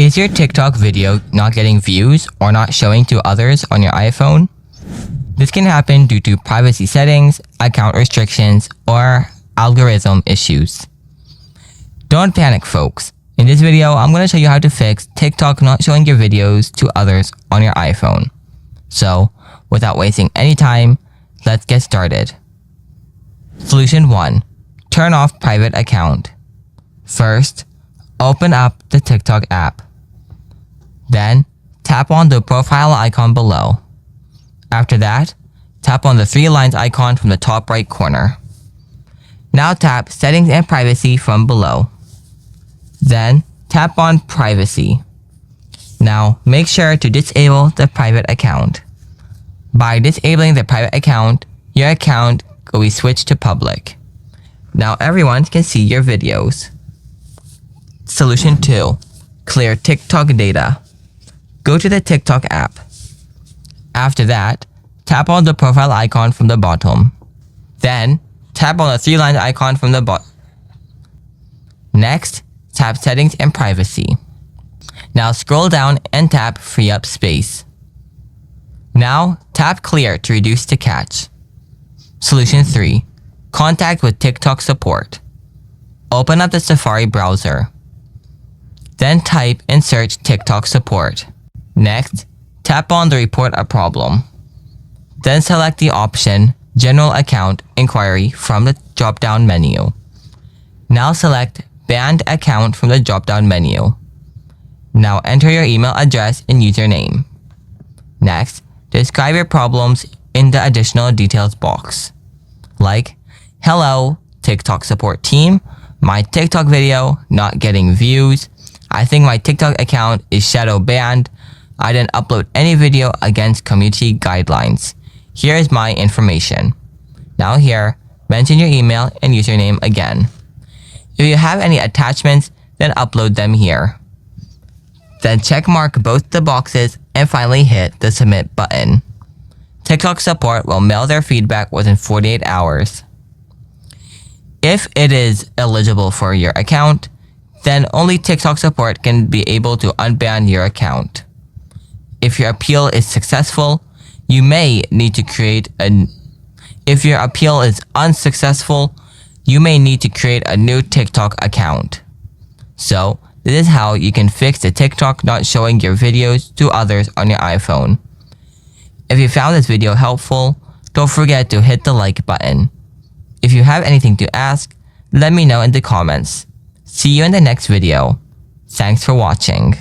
Is your TikTok video not getting views or not showing to others on your iPhone? This can happen due to privacy settings, account restrictions, or algorithm issues. Don't panic, folks. In this video, I'm going to show you how to fix TikTok not showing your videos to others on your iPhone. So, without wasting any time, let's get started. Solution 1. Turn off private account. First, open up the TikTok app. Then, tap on the profile icon below. After that, tap on the 3 lines icon from the top right corner. Now tap Settings and Privacy from below. Then, tap on Privacy. Now, make sure to disable the private account. By disabling the private account, your account will be switched to public. Now everyone can see your videos. Solution 2. Clear TikTok data. Go to the TikTok app. After that, tap on the profile icon from the bottom. Then, tap on the 3 lines icon from the bottom. Next, tap Settings and Privacy. Now scroll down and tap Free Up Space. Now, tap Clear to reduce the cache. Solution 3. Contact with TikTok support. Open up the Safari browser. Then type and search TikTok support. Next, tap on the Report a Problem. Then select the option General Account Inquiry from the drop-down menu. Now select Banned Account from the drop-down menu. Now enter your email address and username. Next, describe your problems in the additional details box. Like, hello, TikTok support team, my TikTok video not getting views. I think my TikTok account is Shadowban. I didn't upload any video against community guidelines. Here is my information. Now here, mention your email and username again. If you have any attachments, then upload them here. Then check mark both the boxes and finally hit the submit button. TikTok support will mail their feedback within 48 hours. If it is eligible for your account, then only TikTok support can be able to unban your account. If your appeal is successful, you may need to create If your appeal is unsuccessful, you may need to create a new TikTok account. So, this is how you can fix the TikTok not showing your videos to others on your iPhone. If you found this video helpful, don't forget to hit the like button. If you have anything to ask, let me know in the comments. See you in the next video. Thanks for watching.